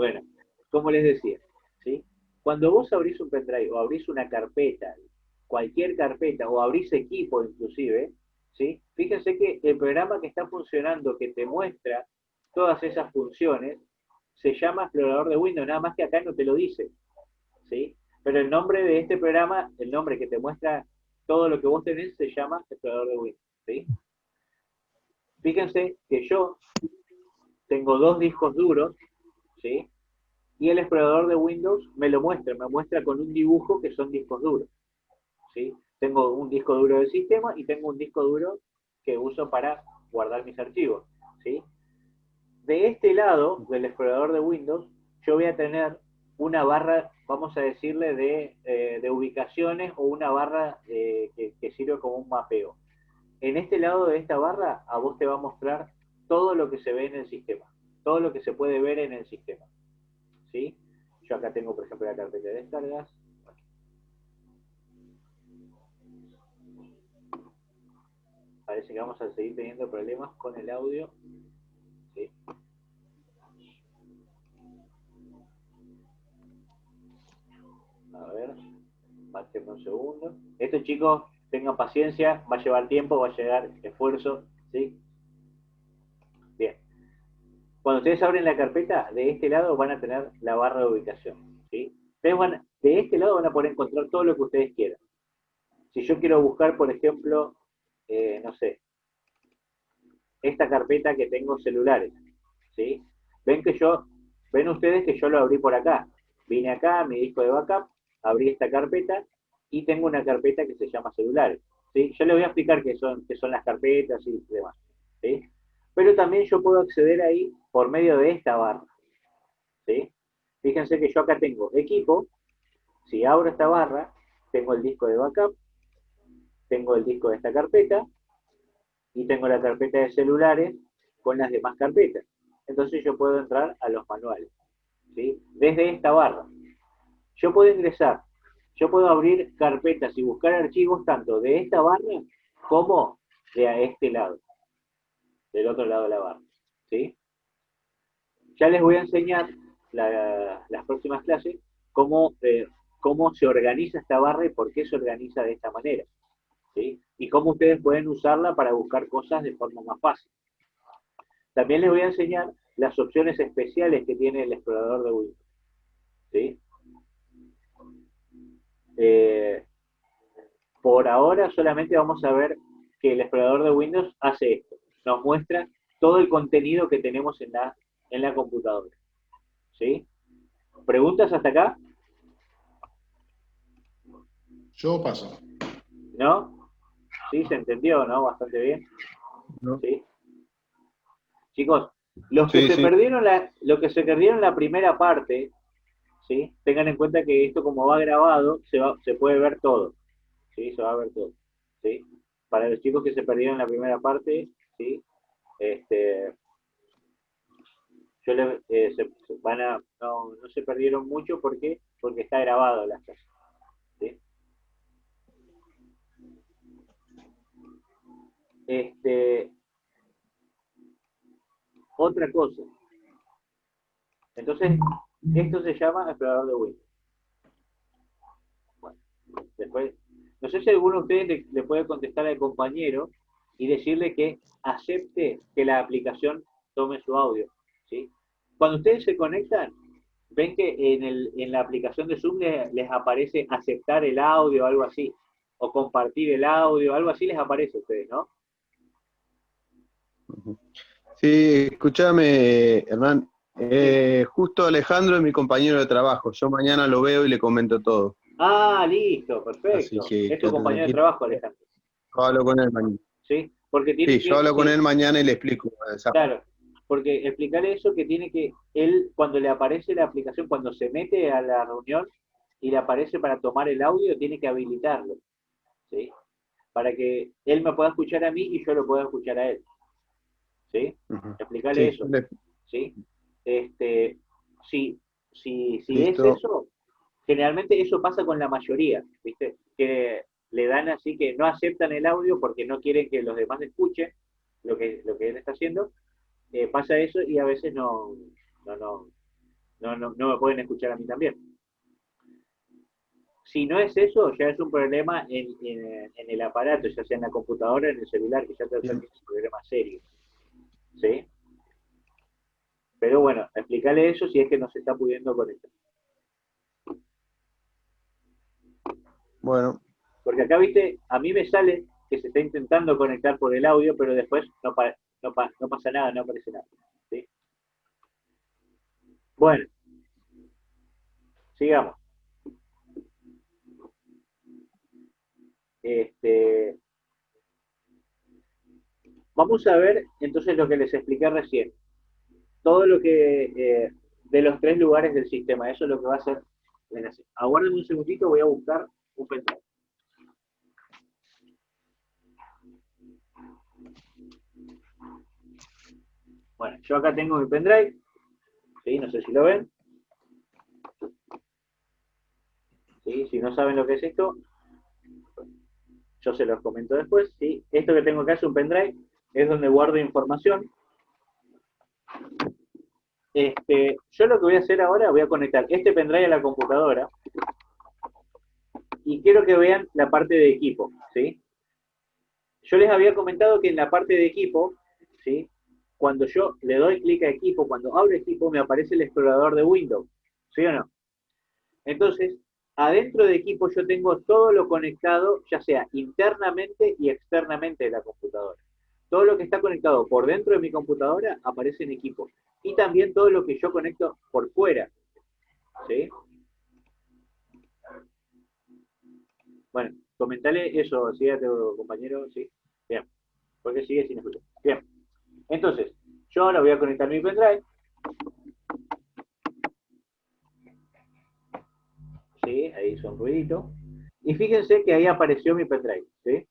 Bueno, como les decía, ¿sí? Cuando vos abrís un pendrive o abrís una carpeta, cualquier carpeta, o abrís equipo inclusive, ¿sí? Fíjense que el programa que está funcionando, que te muestra todas esas funciones, se llama explorador de Windows, nada más que acá no te lo dice, ¿sí? Pero el nombre de este programa, el nombre que te muestra todo lo que vos tenés, se llama explorador de Windows, ¿sí? Fíjense que yo tengo dos discos duros, ¿sí? Y el explorador de Windows me muestra con un dibujo que son discos duros, ¿sí? Tengo un disco duro del sistema y tengo un disco duro que uso para guardar mis archivos, ¿sí? De este lado del explorador de Windows, yo voy a tener una barra, vamos a decirle, de ubicaciones o una barra que sirve como un mapeo. En este lado de esta barra, a vos te va a mostrar todo lo que se ve en el sistema, todo lo que se puede ver en el sistema, ¿sí? Yo acá tengo, por ejemplo, la carpeta de descargas. Parece que vamos a seguir teniendo problemas con el audio, ¿sí? A ver, bájenme un segundo. Esto, chicos, tengan paciencia, va a llevar tiempo, va a llevar esfuerzo, ¿sí? Bien. Cuando ustedes abren la carpeta, de este lado van a tener la barra de ubicación, ¿sí? De este lado van a poder encontrar todo lo que ustedes quieran. Si yo quiero buscar, por ejemplo, no sé, esta carpeta que tengo celulares, ¿sí? Ven que ven ustedes que yo lo abrí por acá. Vine acá, mi disco de backup, abrí esta carpeta y tengo una carpeta que se llama celulares, ¿sí? Yo les voy a explicar qué son las carpetas y demás, ¿sí? Pero también yo puedo acceder ahí por medio de esta barra, ¿sí? Fíjense que yo acá tengo equipo, si abro esta barra, tengo el disco de backup, tengo el disco de esta carpeta y tengo la carpeta de celulares con las demás carpetas. Entonces yo puedo entrar a los manuales, ¿sí? Desde esta barra. Yo puedo ingresar, yo puedo abrir carpetas y buscar archivos tanto de esta barra como de a este lado, del otro lado de la barra, ¿sí? Ya les voy a enseñar las próximas clases cómo se organiza esta barra y por qué se organiza de esta manera, ¿sí? Y cómo ustedes pueden usarla para buscar cosas de forma más fácil. También les voy a enseñar las opciones especiales que tiene el explorador de Windows, ¿sí? Eh, por ahora solamente vamos a ver que el explorador de Windows hace esto, nos muestra todo el contenido que tenemos en la computadora, ¿sí? ¿Preguntas hasta acá? Yo paso. ¿No? ¿Sí? ¿Se entendió, no? Bastante bien. ¿No? ¿Sí? Chicos, los que Sí, se sí. perdieron se perdieron la primera parte, ¿sí? Tengan en cuenta que esto como va grabado, se puede ver todo, ¿sí? Se va a ver todo, ¿sí? Para los chicos que se perdieron la primera parte, ¿sí? Este, yo le, se van a, no se perdieron mucho porque está grabado las cosas, ¿sí? Este, otra cosa. Entonces, esto se llama explorador de Windows. Bueno, después, no sé si alguno de ustedes le puede contestar al compañero y decirle que acepte que la aplicación tome su audio, ¿sí? Cuando ustedes se conectan, ven que en la aplicación de Zoom les aparece aceptar el audio o algo así, o compartir el audio, algo así les aparece a ustedes, ¿no? Sí, escúchame, Hernán. Sí. Justo Alejandro es mi compañero de trabajo. Yo mañana lo veo y le comento todo. Ah, listo, Así perfecto. que Es tu quédate compañero de tranquilo. trabajo, Alejandro, Yo hablo con él mañana. ¿sí? Porque Sí, tiene yo que, hablo con sí, él mañana y le explico. claro, porque explicarle eso que tiene que, él cuando le aparece la aplicación, cuando se mete a la reunión y le aparece para tomar el audio, tiene que habilitarlo, ¿sí? Para que él me pueda escuchar a mí y yo lo pueda escuchar a él, ¿sí? Ujú. Explicarle Sí, eso, ¿sí? Este, si, si es listo. eso, generalmente eso pasa con la mayoría, ¿viste? Que le dan así que no aceptan el audio porque no quieren que los demás escuchen lo que él está haciendo, pasa eso y a veces no, no me pueden escuchar a mí también. Si no es eso, ya es un problema en el aparato, ya sea en la computadora, en el celular, que ya te es un problema serio. ¿Sí? Pero bueno, explícale eso si es que no se está pudiendo conectar. Bueno. Porque acá, viste, a mí me sale que se está intentando conectar por el audio, pero después no pasa nada, no aparece nada. ¿Sí? Bueno, sigamos. Vamos a ver entonces lo que les expliqué recién. Todo lo que de los 3 lugares del sistema, eso es lo que va a hacer. Aguárdenme un segundito, voy a buscar un pendrive. Bueno, yo acá tengo mi pendrive, ¿sí? No sé si lo ven. ¿Sí? Si no saben lo que es esto, yo se los comento después. ¿Sí? Esto que tengo acá es un pendrive, es donde guardo información. Yo lo que voy a hacer ahora, voy a conectar este pendrive a la computadora y quiero que vean la parte de equipo, ¿sí? Yo les había comentado que en la parte de equipo, ¿sí? Cuando yo le doy clic a equipo, cuando abro equipo, me aparece el explorador de Windows, ¿sí o no? Entonces, adentro de equipo yo tengo todo lo conectado, ya sea internamente y externamente de la computadora. Todo lo que está conectado por dentro de mi computadora aparece en equipo. Y también todo lo que yo conecto por fuera, ¿sí? Bueno, comentale eso, ¿sí? A tu compañero, ¿sí? Bien, porque sigue sin escuchar. Bien, entonces, yo ahora voy a conectar mi pendrive. ¿Sí? Ahí hizo un ruidito. Y fíjense que ahí apareció mi pendrive, ¿sí?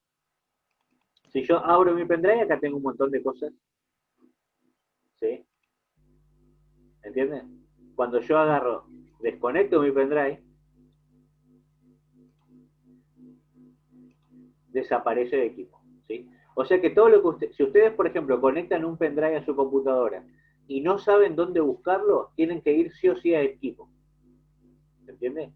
Si yo abro mi pendrive, acá tengo un montón de cosas, ¿sí? ¿Entienden? Cuando yo agarro, desconecto mi pendrive, desaparece de equipo, ¿sí? O sea que todo lo que si ustedes, por ejemplo, conectan un pendrive a su computadora y no saben dónde buscarlo, tienen que ir sí o sí a equipo. ¿Entienden?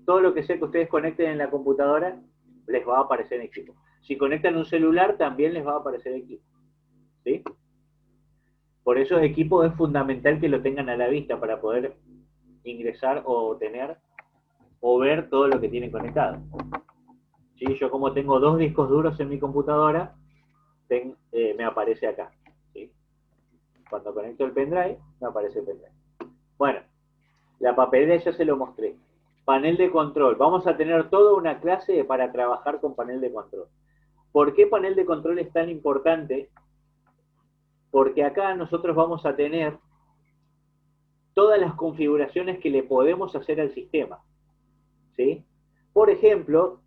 Todo lo que sea que ustedes conecten en la computadora les va a aparecer en equipo. Si conectan un celular, también les va a aparecer equipo. ¿Sí? Por eso equipo es fundamental que lo tengan a la vista para poder ingresar o tener o ver todo lo que tienen conectado. ¿Sí? Yo como tengo 2 discos duros en mi computadora, me aparece acá. ¿Sí? Cuando conecto el pendrive, me aparece el pendrive. Bueno, la papelera ya se lo mostré. Panel de control. Vamos a tener toda una clase para trabajar con panel de control. ¿Por qué panel de control es tan importante? Porque acá nosotros vamos a tener todas las configuraciones que le podemos hacer al sistema. ¿Sí? Por ejemplo,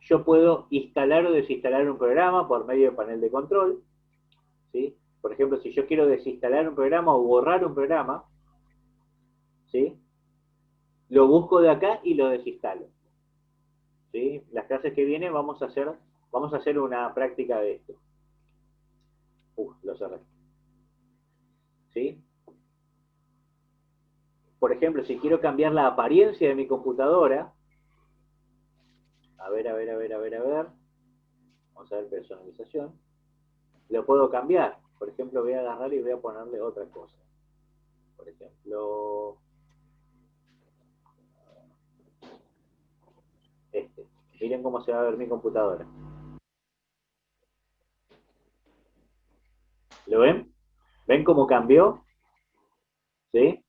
yo puedo instalar o desinstalar un programa por medio de panel de control. ¿Sí? Por ejemplo, si yo quiero desinstalar un programa o borrar un programa, ¿sí? Lo busco de acá y lo desinstalo. ¿Sí? Las clases que vienen vamos a hacer una práctica de esto. Lo cerré. ¿Sí? Por ejemplo, si quiero cambiar la apariencia de mi computadora, a ver. Vamos a ver personalización. Lo puedo cambiar. Por ejemplo, voy a agarrar y voy a ponerle otra cosa. Por ejemplo, este. Miren cómo se va a ver mi computadora. ¿Lo ven? ¿Ven cómo cambió? ¿Sí?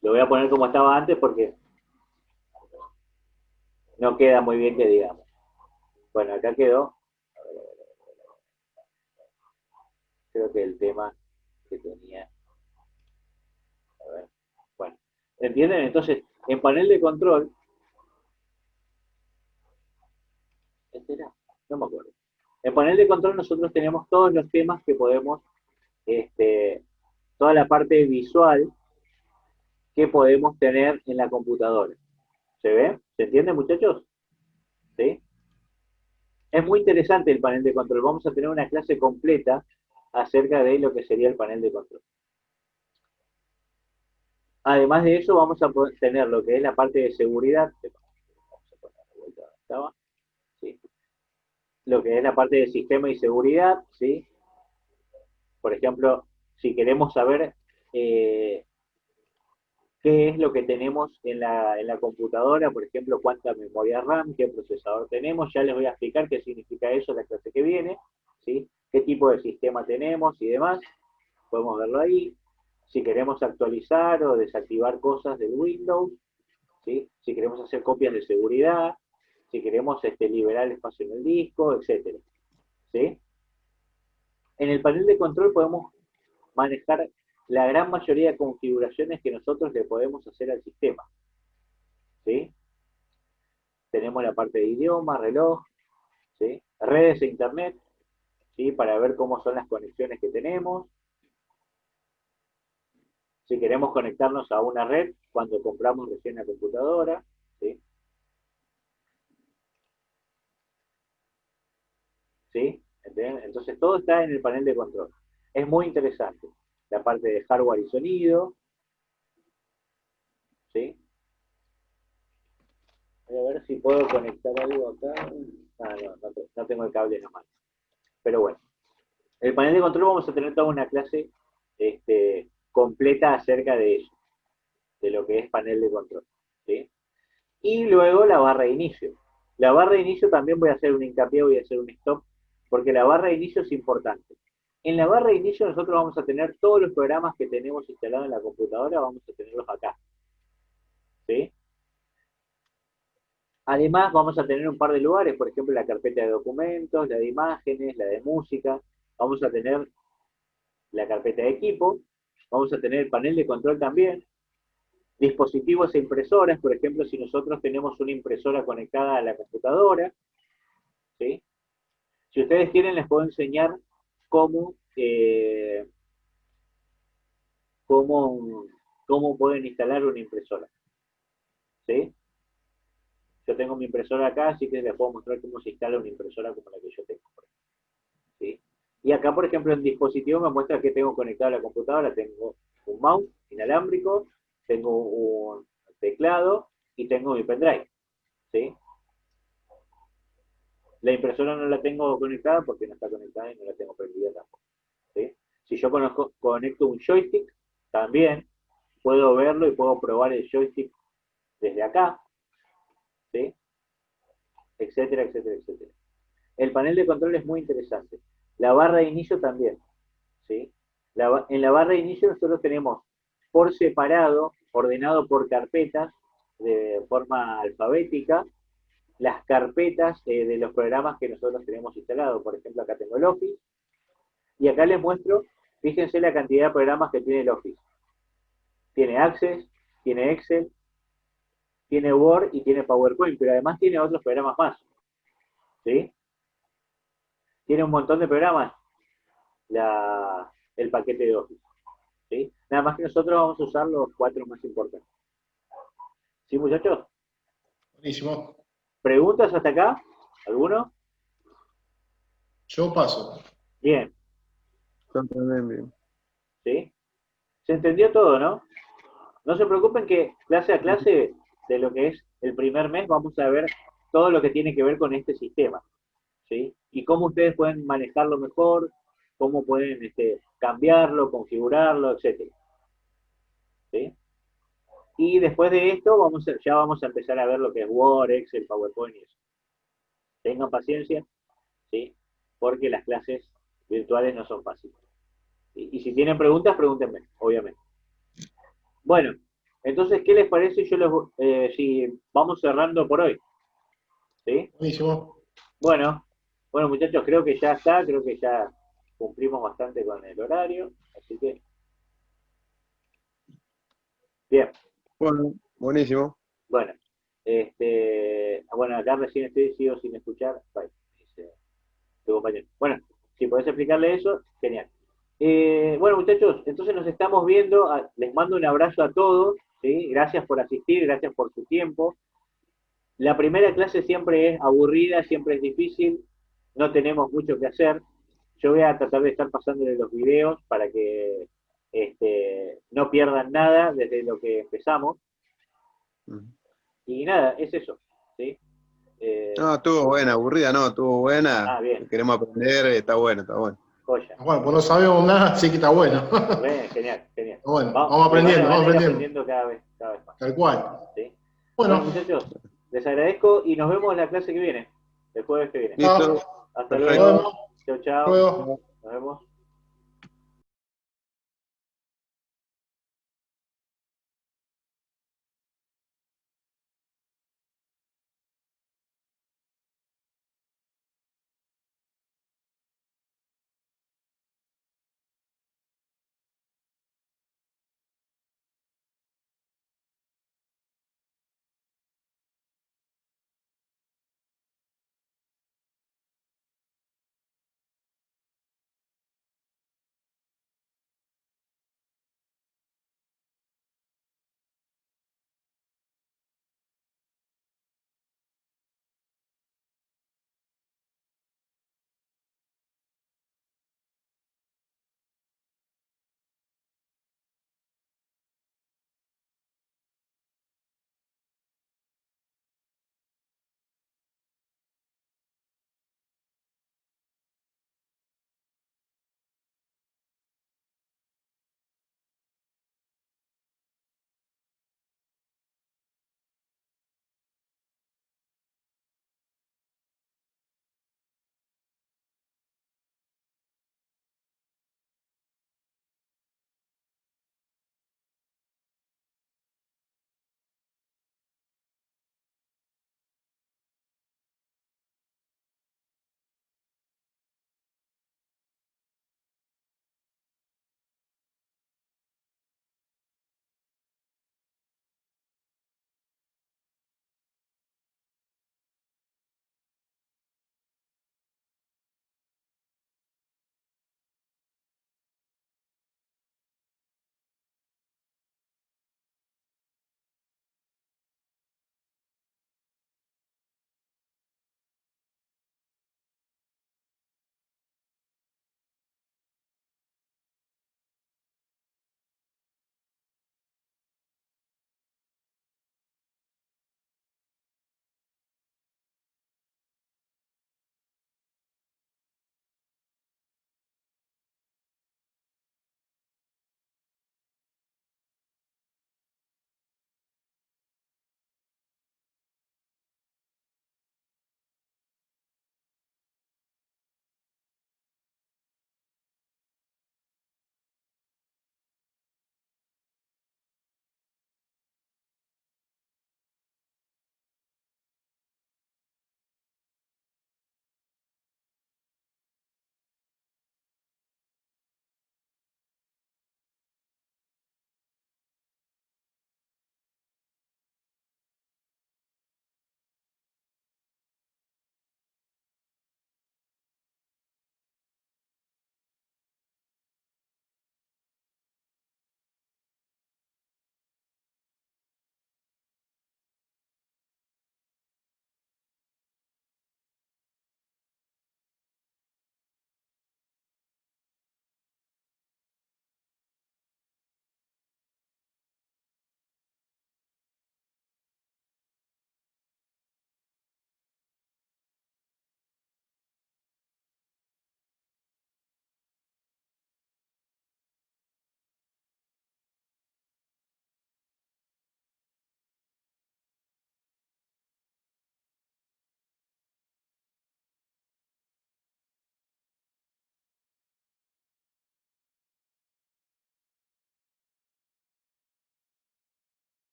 Lo voy a poner como estaba antes porque no queda muy bien que digamos. Bueno, acá quedó. Creo que el tema que tenía. A ver. Bueno, ¿entienden? Entonces, en panel de control, ¿este era? No me acuerdo. En panel de control nosotros tenemos todos los temas que podemos, toda la parte visual que podemos tener en la computadora. ¿Se ve? ¿Se entiende, muchachos? ¿Sí? Es muy interesante el panel de control. Vamos a tener una clase completa acerca de lo que sería el panel de control. Además de eso, vamos a poder tener lo que es la parte de seguridad. Vamos a poner de vuelta donde estaba, ¿sí? Lo que es la parte de sistema y seguridad, ¿sí? Por ejemplo, si queremos saber eh, qué es lo que tenemos en la computadora, por ejemplo, cuánta memoria RAM, qué procesador tenemos, ya les voy a explicar qué significa eso en la clase que viene, ¿sí? Qué tipo de sistema tenemos y demás, podemos verlo ahí. Si queremos actualizar o desactivar cosas del Windows, ¿sí? Si queremos hacer copias de seguridad, si queremos liberar espacio en el disco, etcétera, ¿sí? En el panel de control podemos manejar la gran mayoría de configuraciones que nosotros le podemos hacer al sistema, ¿sí? Tenemos la parte de idioma, reloj, ¿sí? Redes e internet, ¿sí? Para ver cómo son las conexiones que tenemos. Si queremos conectarnos a una red cuando compramos recién la computadora, ¿sí? ¿Sí? ¿Entienden? Entonces todo está en el panel de control. Es muy interesante. La parte de hardware y sonido, ¿sí? Voy a ver si puedo conectar algo acá. Ah, no tengo el cable en la mano. Pero bueno, el panel de control vamos a tener toda una clase completa acerca de eso, de lo que es panel de control, ¿sí? Y luego la barra de inicio. La barra de inicio también voy a hacer un hincapié, voy a hacer un stop, porque la barra de inicio es importante. En la barra de inicio nosotros vamos a tener todos los programas que tenemos instalados en la computadora, vamos a tenerlos acá, ¿sí? Además vamos a tener un par de lugares, por ejemplo la carpeta de documentos, la de imágenes, la de música, vamos a tener la carpeta de equipo, vamos a tener el panel de control también, dispositivos e impresoras, por ejemplo, si nosotros tenemos una impresora conectada a la computadora, ¿sí? Si ustedes quieren, les puedo enseñar cómo, cómo, cómo pueden instalar una impresora, ¿sí? Yo tengo mi impresora acá, así que les puedo mostrar cómo se instala una impresora como la que yo tengo, ¿sí? Y acá, por ejemplo, en dispositivo me muestra que tengo conectado a la computadora, tengo un mouse inalámbrico, tengo un teclado y tengo mi pendrive, ¿sí? La impresora no la tengo conectada porque no está conectada y no la tengo prendida tampoco, ¿sí? Si yo conecto un joystick, también puedo verlo y puedo probar el joystick desde acá, ¿sí? Etcétera, etcétera, etcétera. El panel de control es muy interesante. La barra de inicio también, ¿sí? En la barra de inicio nosotros tenemos por separado, ordenado por carpetas, de forma alfabética, las carpetas de los programas que nosotros tenemos instalados. Por ejemplo, acá tengo el Office, y acá les muestro, fíjense la cantidad de programas que tiene el Office. Tiene Access, tiene Excel, tiene Word y tiene PowerPoint, pero además tiene otros programas más, ¿sí? Tiene un montón de programas el paquete de Office, ¿sí? Nada más que nosotros vamos a usar los 4 más importantes. ¿Sí, muchachos? Buenísimo. ¿Preguntas hasta acá? ¿Alguno? Yo paso. Bien, Yo también, bien. ¿sí? Se entendió todo, ¿no? No se preocupen que clase a clase de lo que es el primer mes vamos a ver todo lo que tiene que ver con este sistema, ¿sí? Y cómo ustedes pueden manejarlo mejor, cómo pueden cambiarlo, configurarlo, etcétera, ¿sí? Y después de esto ya vamos a empezar a ver lo que es Word, Excel, PowerPoint y eso. Tengan paciencia, ¿sí? Porque las clases virtuales no son fáciles. Y si tienen preguntas, pregúntenme, obviamente. Bueno, entonces, ¿qué les parece? Si vamos cerrando por hoy, ¿sí? Buenísimo. Bueno, bueno muchachos, creo que ya está, creo que ya cumplimos bastante con el horario, así que bien, Bueno, buenísimo. bueno, bueno, acá recién sigo sin escuchar, bye, dice tu compañero. Bueno, si podés explicarle eso, genial. Bueno, muchachos, entonces nos estamos viendo, les mando un abrazo a todos, ¿sí? Gracias por asistir, gracias por su tiempo. La primera clase siempre es aburrida, siempre es difícil, no tenemos mucho que hacer. Yo voy a tratar de estar pasándole los videos para que no pierdan nada desde lo que empezamos. Mm. Y nada, es eso, ¿sí? No, estuvo buena, aburrida no, estuvo buena. Bien. Queremos aprender, está bueno, está bueno. Joya. Bueno, pues no sabemos nada, así que está bueno. Bien, genial, genial. Bueno, vamos aprendiendo, van a vamos ir aprendiendo. cada vez más. Tal cual. ¿Sí? Bueno, Bueno, muchachos, les agradezco y nos vemos en la clase que viene, el jueves que viene. Listo, Hasta perfecto. luego. Chau, chau. luego. Nos vemos.